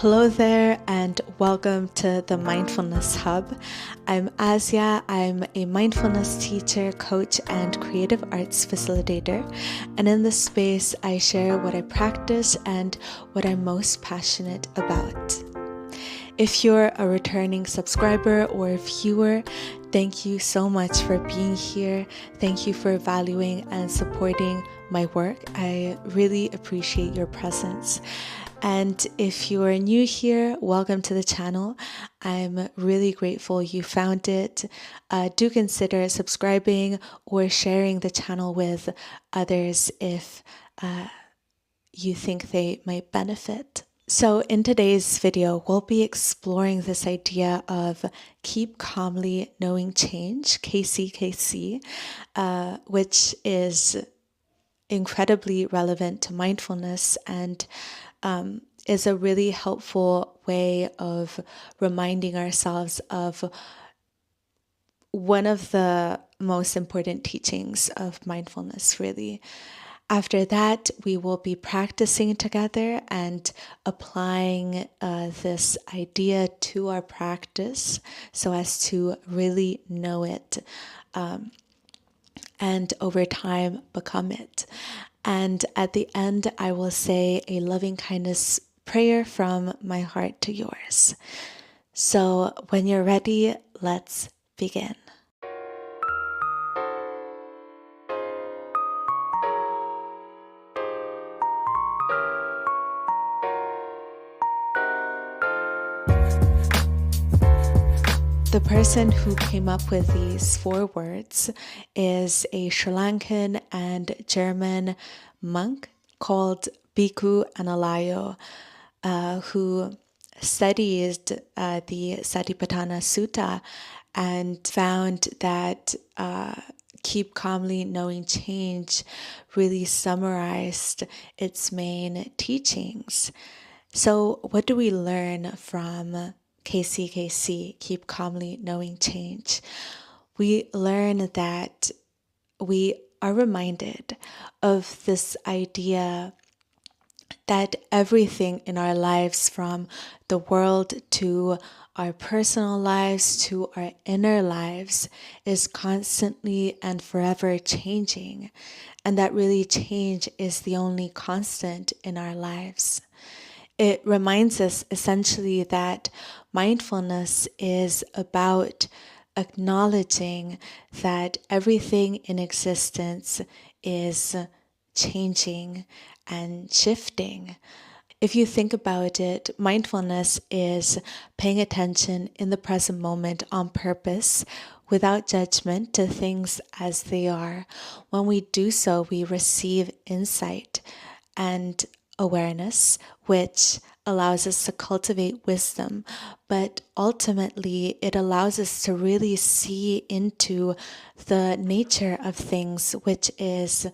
Hello there and welcome to the Mindfulness Hub. I'm Asia. I'm a mindfulness teacher, coach, and creative arts facilitator. And in this space, I share what I practice and what I'm most passionate about. If you're a returning subscriber or a viewer, thank you so much for being here. Thank you for valuing and supporting my work. I really appreciate your presence. And if you are new here, welcome to the channel. I'm really grateful you found it. Do consider subscribing or sharing the channel with others if you think they might benefit. So in today's video, we'll be exploring this idea of keep calmly knowing change, KCKC, which is incredibly relevant to mindfulness and is a really helpful way of reminding ourselves of one of the most important teachings of mindfulness, really. After that, we will be practicing together and applying this idea to our practice so as to really know it and over time become it. And at the end, I will say a loving kindness prayer from my heart to yours. So when you're ready, let's begin. The person who came up with these 4 words is a Sri Lankan and German monk called Bhikkhu Analayo, who studied the Satipatthana Sutta and found that keep calmly knowing change really summarized its main teachings. So what do we learn from KCKC, keep calmly knowing change? We learn that we are reminded of this idea that everything in our lives, from the world to our personal lives to our inner lives, is constantly and forever changing, and that really change is the only constant in our lives. It reminds us essentially that mindfulness is about acknowledging that everything in existence is changing and shifting. If you think about it, mindfulness is paying attention in the present moment on purpose, without judgment, to things as they are. When we do so, we receive insight and awareness, which allows us to cultivate wisdom, but ultimately it allows us to really see into the nature of things, which is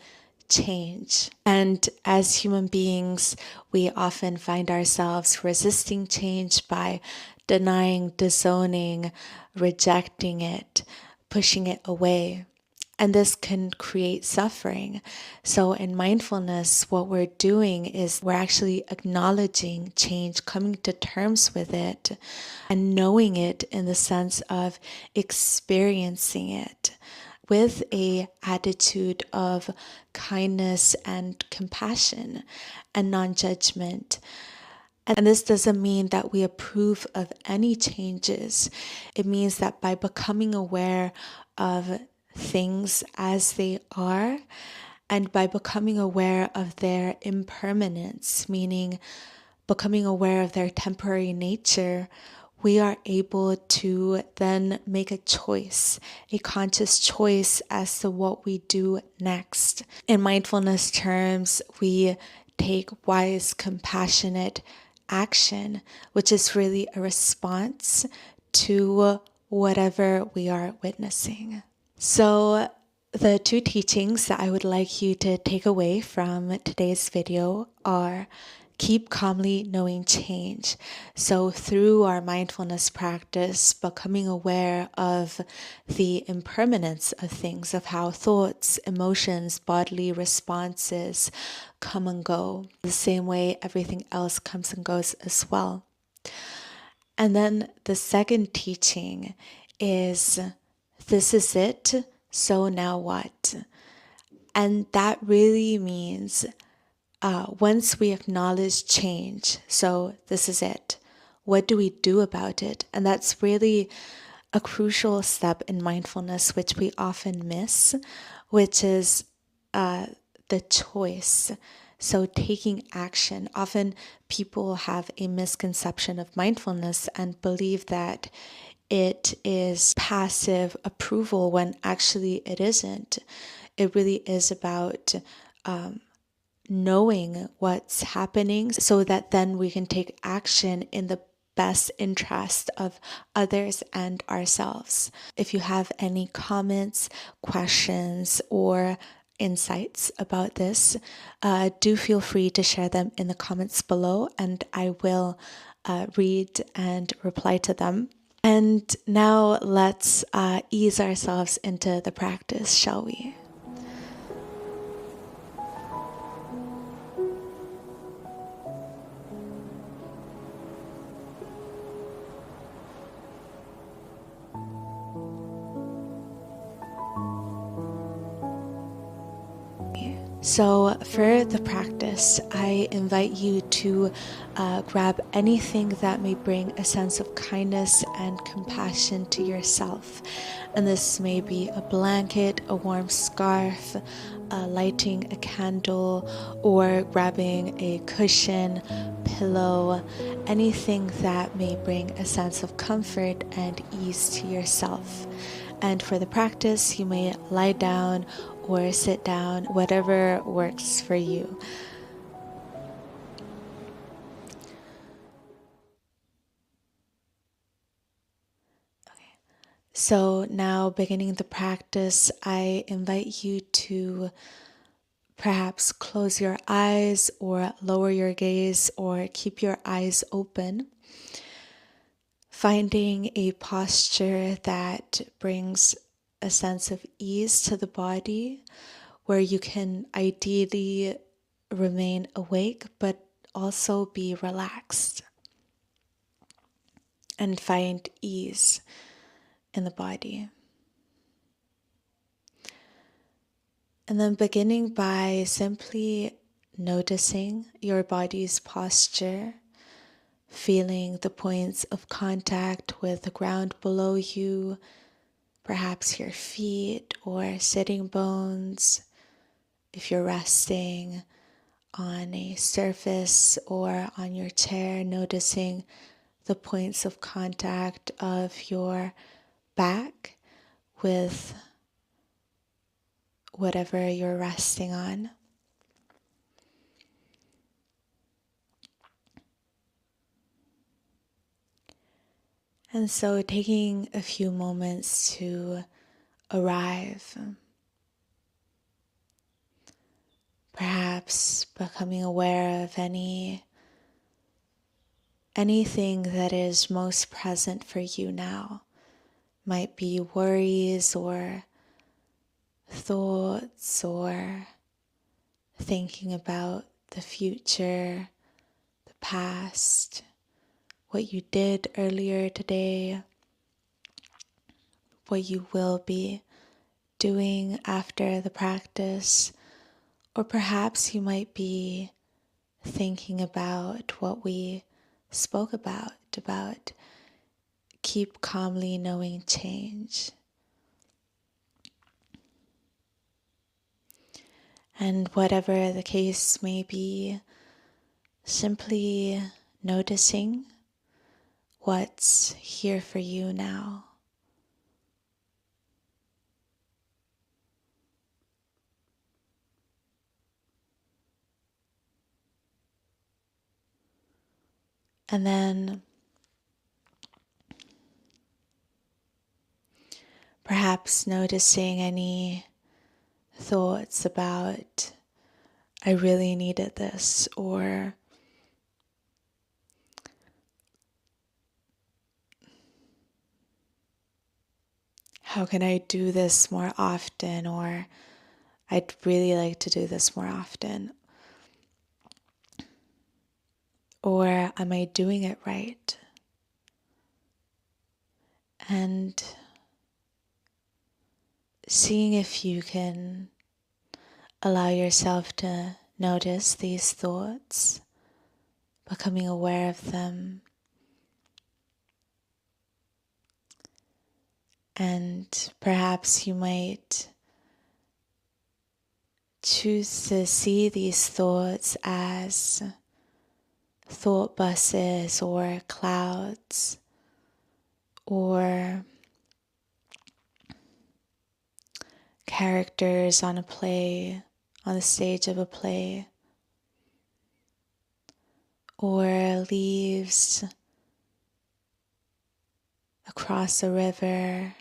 change. And as human beings, we often find ourselves resisting change by denying, disowning, rejecting it, pushing it away. And this can create suffering. So in mindfulness, what we're doing is we're actually acknowledging change, coming to terms with it, and knowing it in the sense of experiencing it with an attitude of kindness and compassion and non-judgment. And this doesn't mean that we approve of any changes. It means that by becoming aware of things as they are, and by becoming aware of their impermanence, meaning becoming aware of their temporary nature, we are able to then make a choice, a conscious choice as to what we do next. In mindfulness terms, we take wise, compassionate action, which is really a response to whatever we are witnessing. So the 2 teachings that I would like you to take away from today's video are keep calmly knowing change. So through our mindfulness practice, becoming aware of the impermanence of things, of how thoughts, emotions, bodily responses come and go, the same way everything else comes and goes as well. And then the second teaching is, this is it, so now what? And that really means once we acknowledge change, so this is it, what do we do about it? And that's really a crucial step in mindfulness, which we often miss, which is the choice. So, taking action. Often people have a misconception of mindfulness and believe that it is passive approval when actually it isn't. It really is about knowing what's happening so that then we can take action in the best interest of others and ourselves. If you have any comments, questions, or insights about this, do feel free to share them in the comments below, and I will read and reply to them. And now let's ease ourselves into the practice, shall we? So for the practice, I invite you to grab anything that may bring a sense of kindness and compassion to yourself. And this may be a blanket, a warm scarf, lighting a candle, or grabbing a cushion, pillow, anything that may bring a sense of comfort and ease to yourself. And for the practice, you may lie down or sit down, whatever works for you. Okay. So now beginning the practice, I invite you to perhaps close your eyes or lower your gaze or keep your eyes open. Finding a posture that brings a sense of ease to the body, where you can ideally remain awake but also be relaxed and find ease in the body. And then beginning by simply noticing your body's posture, feeling the points of contact with the ground below you, perhaps your feet or sitting bones, if you're resting on a surface or on your chair, noticing the points of contact of your back with whatever you're resting on. And so taking a few moments to arrive, perhaps becoming aware of anything that is most present for you now. Might be worries or thoughts or thinking about the future, the past, what you did earlier today, what you will be doing after the practice, or perhaps you might be thinking about what we spoke about keep calmly knowing change. And whatever the case may be, simply noticing what's here for you now. And then perhaps noticing any thoughts about, I really needed this, or how can I do this more often, or I'd really like to do this more often. Or am I doing it right? And seeing if you can allow yourself to notice these thoughts, becoming aware of them, and perhaps you might choose to see these thoughts as thought buses or clouds or characters on a play, on the stage of a play, or leaves across a river.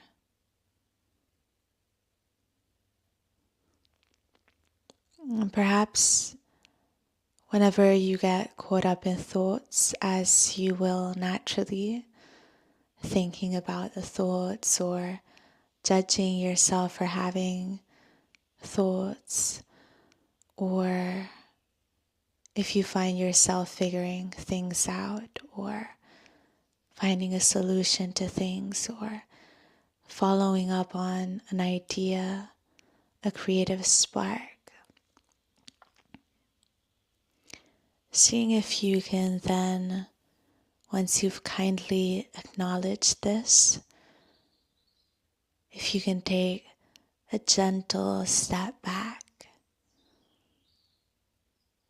And perhaps whenever you get caught up in thoughts, as you will naturally, thinking about the thoughts or judging yourself for having thoughts, or if you find yourself figuring things out or finding a solution to things or following up on an idea, a creative spark, seeing if you can then, once you've kindly acknowledged this, if you can take a gentle step back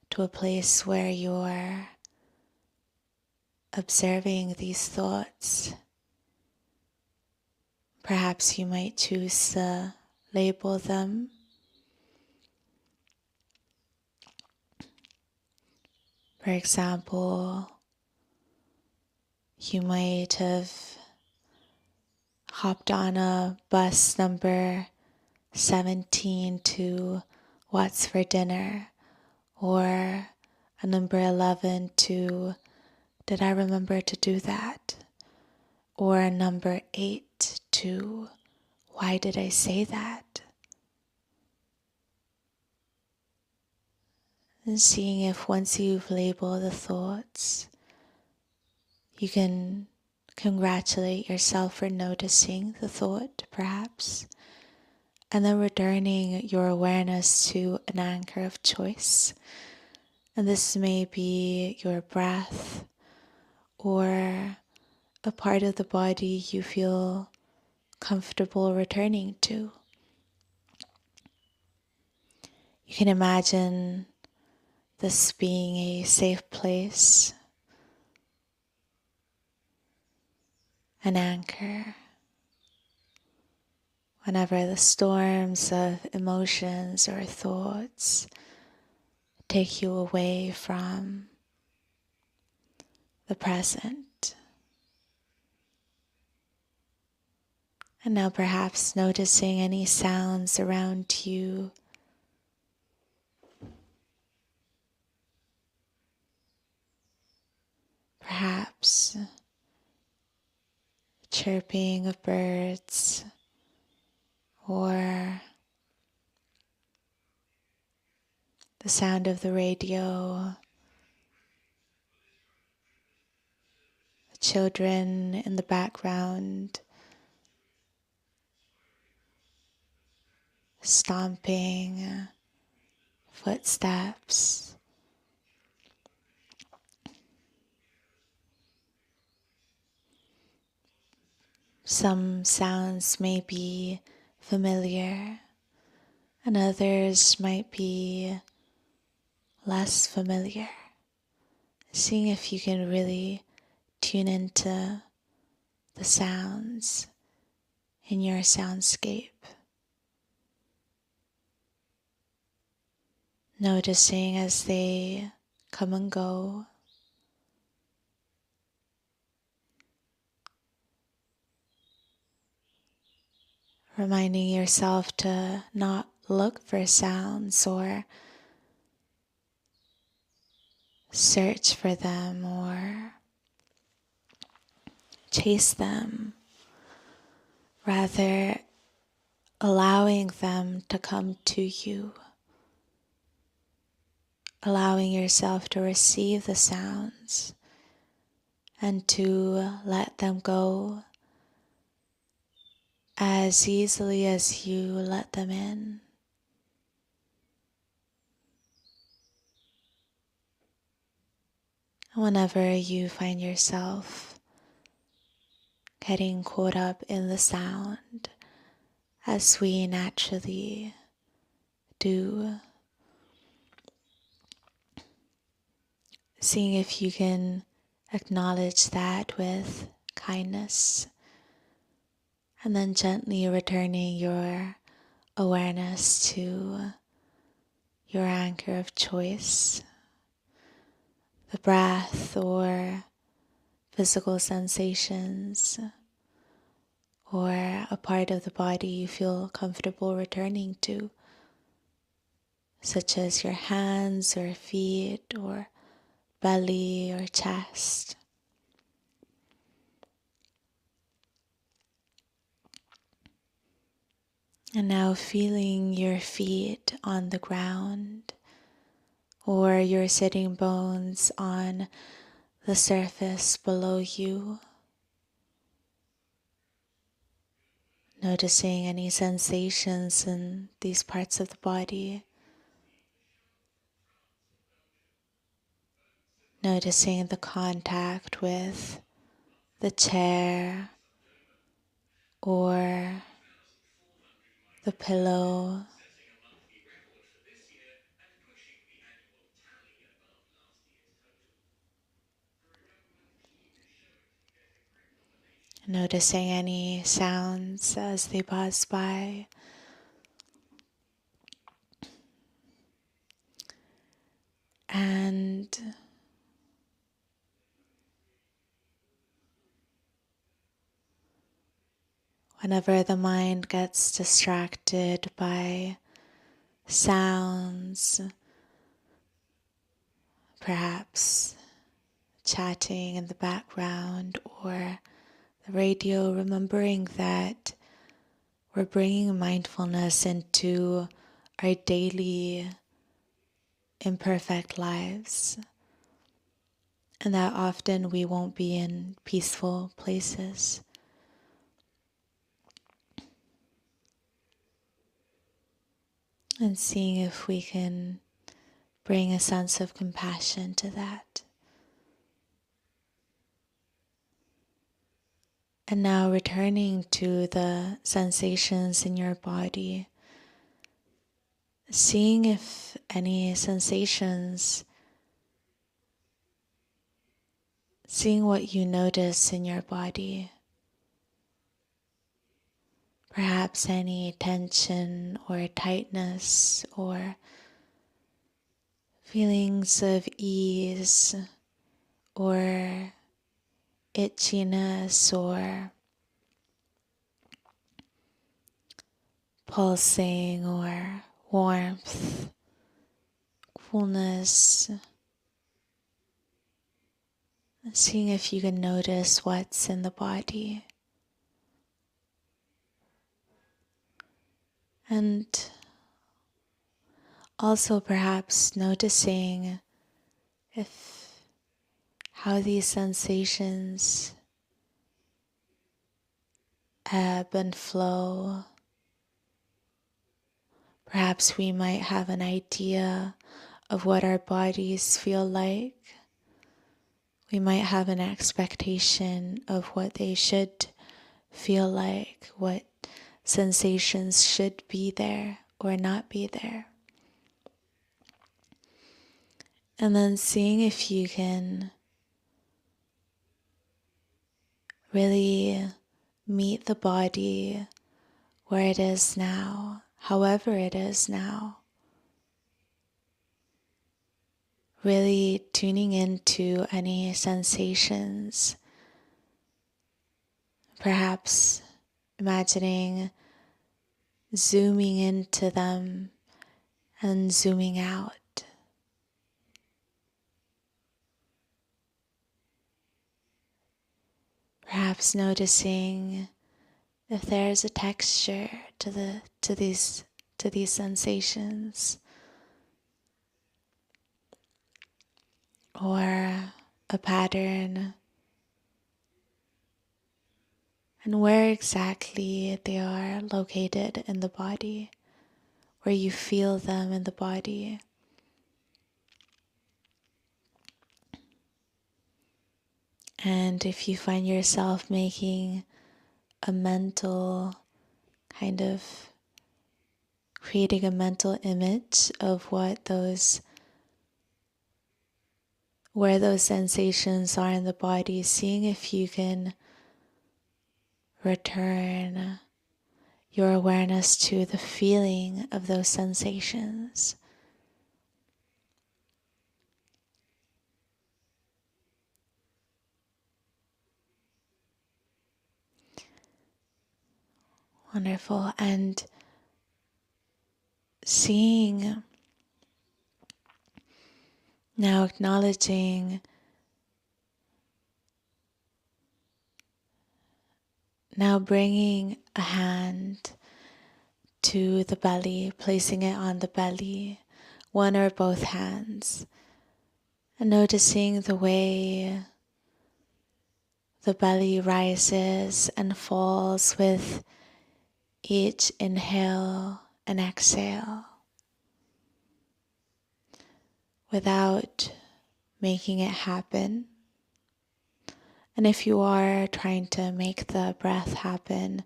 to a place where you're observing these thoughts. Perhaps you might choose to label them. For example, you might have hopped on a bus number 17 to What's for Dinner, or a number 11 to Did I Remember to Do That, or a number 8 to Why Did I Say That? And seeing if once you've labeled the thoughts, you can congratulate yourself for noticing the thought, perhaps, and then returning your awareness to an anchor of choice. And this may be your breath or a part of the body you feel comfortable returning to. You can imagine this being a safe place, an anchor. Whenever the storms of emotions or thoughts take you away from the present. And now perhaps noticing any sounds around you. Perhaps chirping of birds or the sound of the radio, children in the background, stomping, footsteps. Some sounds may be familiar, and others might be less familiar. Seeing if you can really tune into the sounds in your soundscape. Noticing as they come and go. Reminding yourself to not look for sounds or search for them or chase them. Rather, allowing them to come to you. allowing yourself to receive the sounds and to let them go as easily as you let them in. Whenever you find yourself getting caught up in the sound, as we naturally do, seeing if you can acknowledge that with kindness, and then gently returning your awareness to your anchor of choice, the breath or physical sensations, or a part of the body you feel comfortable returning to, such as your hands or feet or belly or chest. And now feeling your feet on the ground or your sitting bones on the surface below you. Noticing any sensations in these parts of the body. Noticing the contact with the chair or the pillow. Noticing any sounds as they pass by. And whenever the mind gets distracted by sounds, perhaps chatting in the background or the radio, remembering that we're bringing mindfulness into our daily imperfect lives, and that often we won't be in peaceful places. And seeing if we can bring a sense of compassion to that. And now returning to the sensations in your body, seeing if any sensations, seeing what you notice in your body, perhaps any tension or tightness or feelings of ease or itchiness or pulsing or warmth, coolness. Seeing if you can notice what's in the body. And also perhaps noticing if how these sensations ebb and flow. Perhaps we might have an idea of what our bodies feel like. We might have an expectation of what they should feel like, what sensations should be there or not be there. And then seeing if you can really meet the body where it is now, however it is now. Really tuning into any sensations. Perhaps imagining zooming into them and zooming out. Perhaps noticing if there's a texture to these sensations. or a pattern, and where exactly they are located in the body, where you feel them in the body. And if you find yourself making a mental kind of creating a mental image of where those sensations are in the body, seeing if you can return your awareness to the feeling of those sensations. Wonderful. And seeing, now acknowledging, now bringing a hand to the belly, placing it on the belly, one or both hands, and noticing the way the belly rises and falls with each inhale and exhale, without making it happen. And if you are trying to make the breath happen,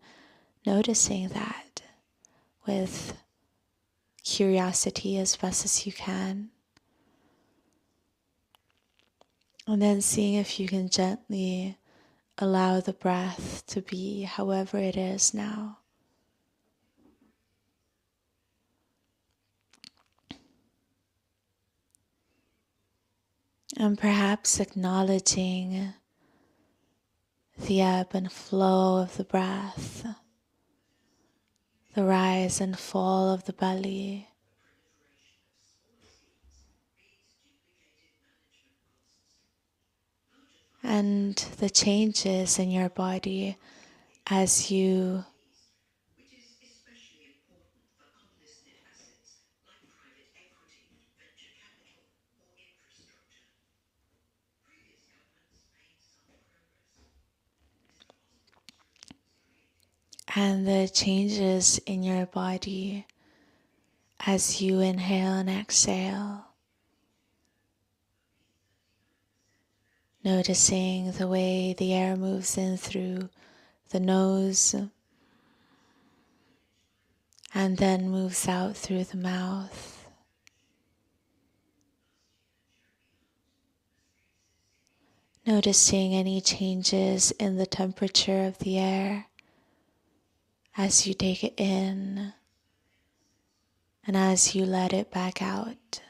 noticing that with curiosity as best as you can. And then seeing if you can gently allow the breath to be however it is now. And perhaps acknowledging the ebb and flow of the breath, the rise and fall of the belly, and the changes in your body as you and the changes in your body as you inhale and exhale, noticing the way the air moves in through the nose and then moves out through the mouth. Noticing any changes in the temperature of the air as you take it in and as you let it back out.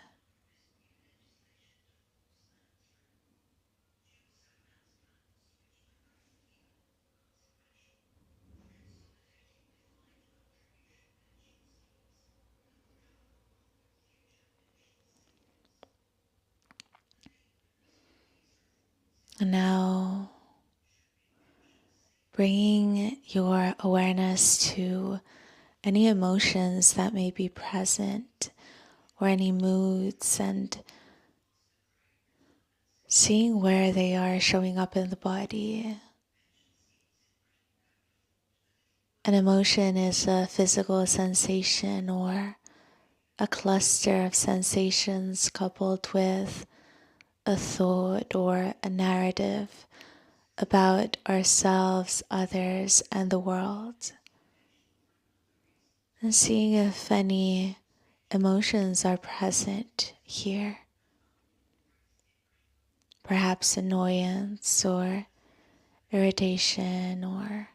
And now bringing your awareness to any emotions that may be present or any moods, and seeing where they are showing up in the body. An emotion is a physical sensation or a cluster of sensations coupled with a thought or a narrative about ourselves, others, and the world. And seeing if any emotions are present here. Perhaps annoyance or irritation or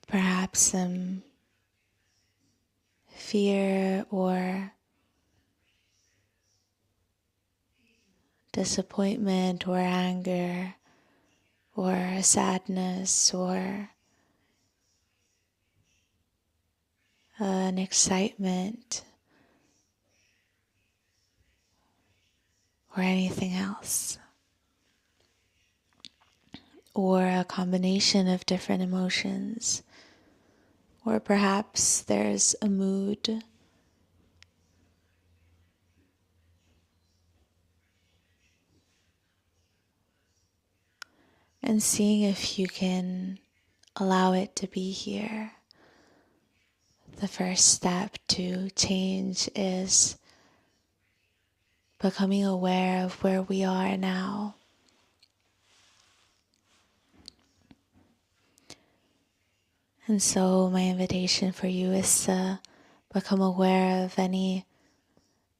perhaps some fear or disappointment or anger or sadness or an excitement or anything else, or a combination of different emotions, or perhaps there's a mood and seeing if you can allow it to be here. The first step to change is becoming aware of where we are now. And so my invitation for you is to become aware of any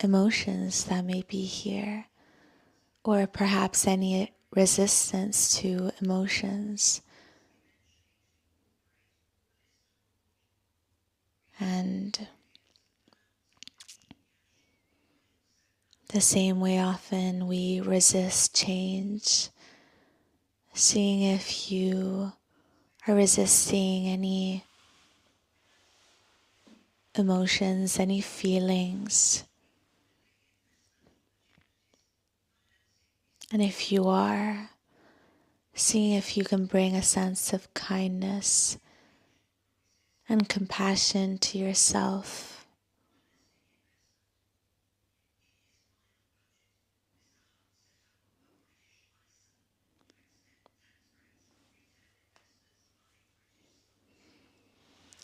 emotions that may be here, or perhaps any resistance to emotions. And the same way often we resist change, seeing if you are resisting any emotions, any feelings. And if you are, seeing if you can bring a sense of kindness and compassion to yourself.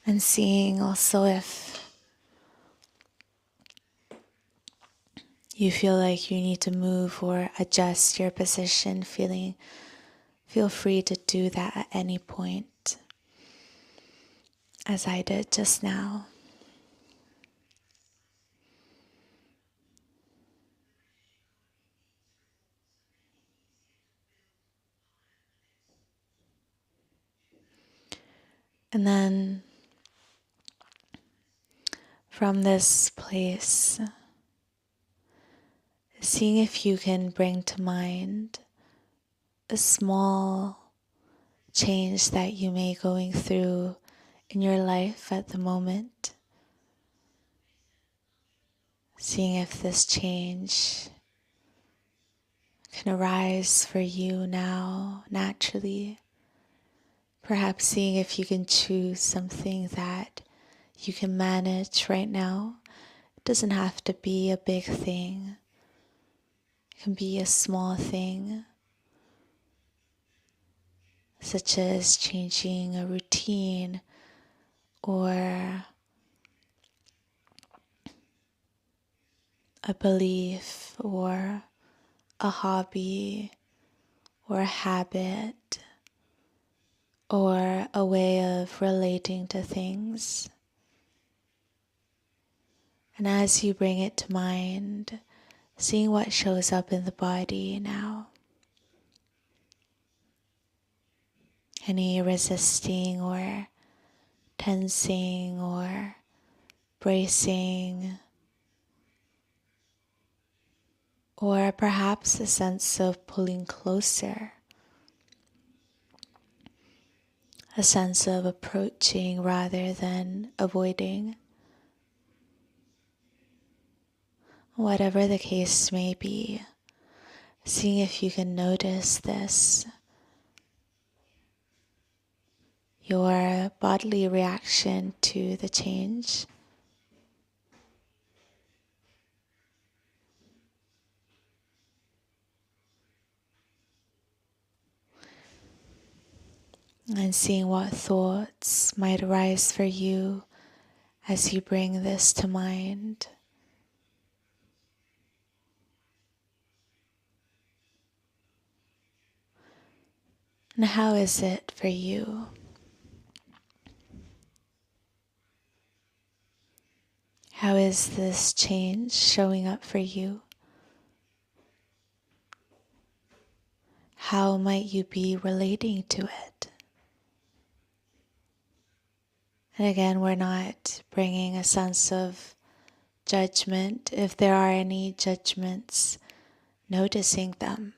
And seeing also if you feel like you need to move or adjust your position, feel free to do that at any point, as I did just now. And then from this place, seeing if you can bring to mind a small change that you may be going through in your life at the moment. Seeing if this change can arise for you now naturally. Perhaps seeing if you can choose something that you can manage right now. It doesn't have to be a big thing. It can be a small thing, such as changing a routine or a belief or a hobby or a habit or a way of relating to things. And as you bring it to mind, seeing what shows up in the body now. Any resisting or tensing or bracing, or perhaps a sense of pulling closer, a sense of approaching rather than avoiding. Whatever the case may be, seeing if you can notice this, your bodily reaction to the change. And seeing what thoughts might arise for you as you bring this to mind. And how is it for you? How is this change showing up for you? How might you be relating to it? And again, we're not bringing a sense of judgment. If there are any judgments, noticing them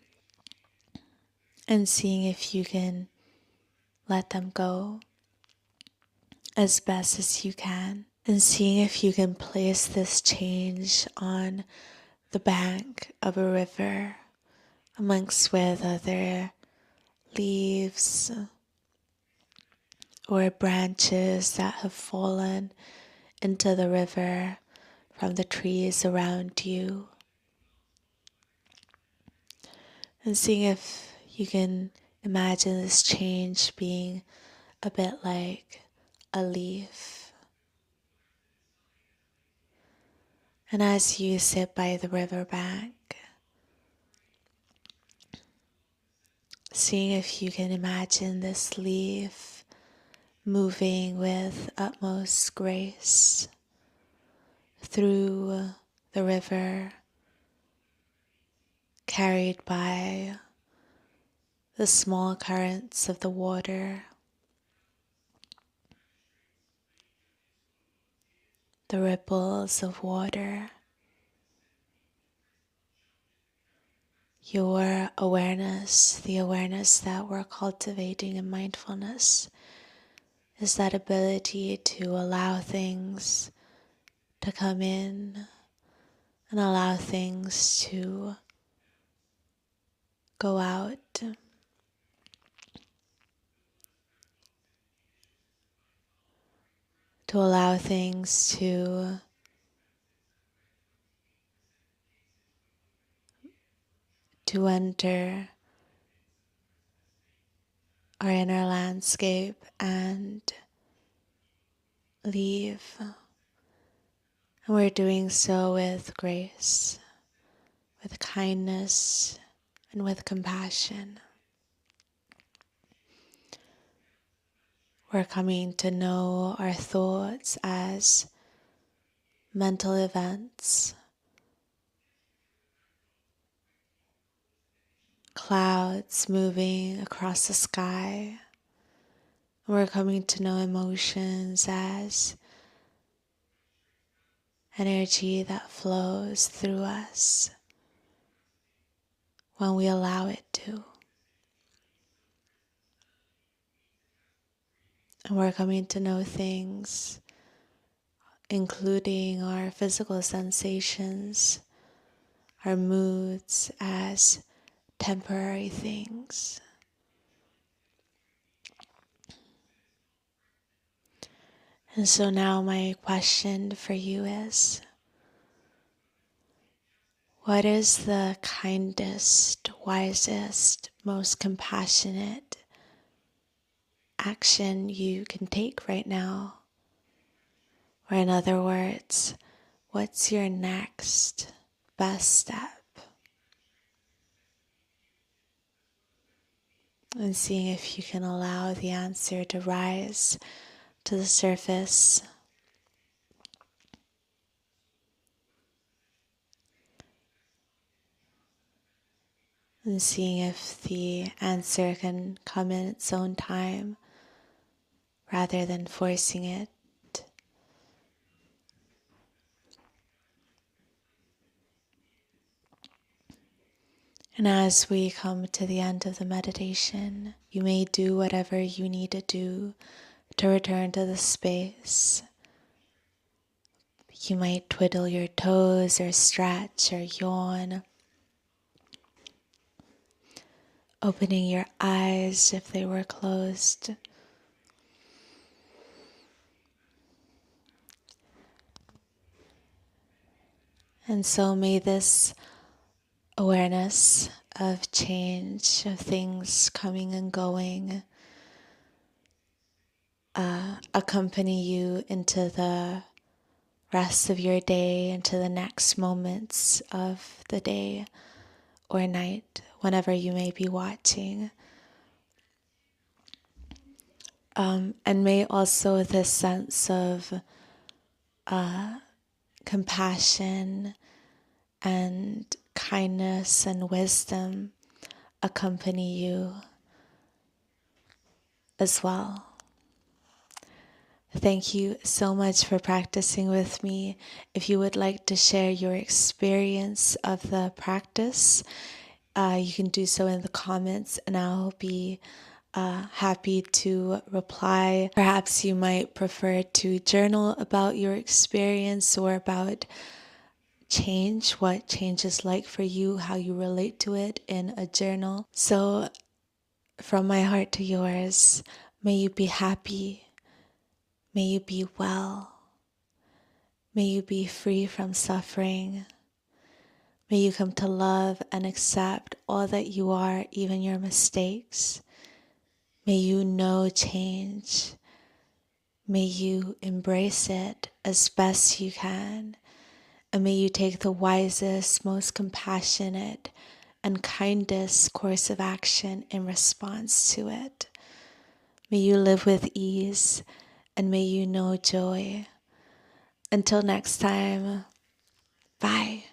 and seeing if you can let them go as best as you can. And seeing if you can place this change on the bank of a river amongst with other leaves or branches that have fallen into the river from the trees around you. And seeing if you can Imagine this change being a bit like a leaf. And as you sit by the riverbank, seeing if you can imagine this leaf moving with utmost grace through the river, carried by the small currents of the water, the ripples of water. Your awareness, the awareness that we're cultivating in mindfulness, is that ability to allow things to come in and allow things to go out. To allow things to enter our inner landscape and leave. And we're doing so with grace, with kindness, and with compassion. We're coming to know our thoughts as mental events, clouds moving across the sky. We're coming to know emotions as energy that flows through us when we allow it to. And we're coming to know things, including our physical sensations, our moods, as temporary things. And so now my question for you is, what is the kindest, wisest, most compassionate action you can take right now? Or in other words, what's your next best step? And seeing if you can allow the answer to rise to the surface. And seeing if the answer can come in its own time rather than forcing it. And as we come to the end of the meditation, you may do whatever you need to do to return to the space. You might twiddle your toes or stretch or yawn, opening your eyes if they were closed. And so may this awareness of change, of things coming and going, accompany you into the rest of your day, into the next moments of the day or night, whenever you may be watching. And may also this sense of compassion and kindness and wisdom accompany you as well. Thank you so much for practicing with me. If you would like to share your experience of the practice, you can do so in the comments and I'll be happy to reply. Perhaps you might prefer to journal about your experience or about change, what change is like for you, how you relate to it in a journal. So from my heart to yours, may you be happy, may you be well, may you be free from suffering, may you come to love and accept all that you are, even your mistakes. May you know change. May you embrace it as best you can. And may you take the wisest, most compassionate, and kindest course of action in response to it. May you live with ease and may you know joy. Until next time, bye.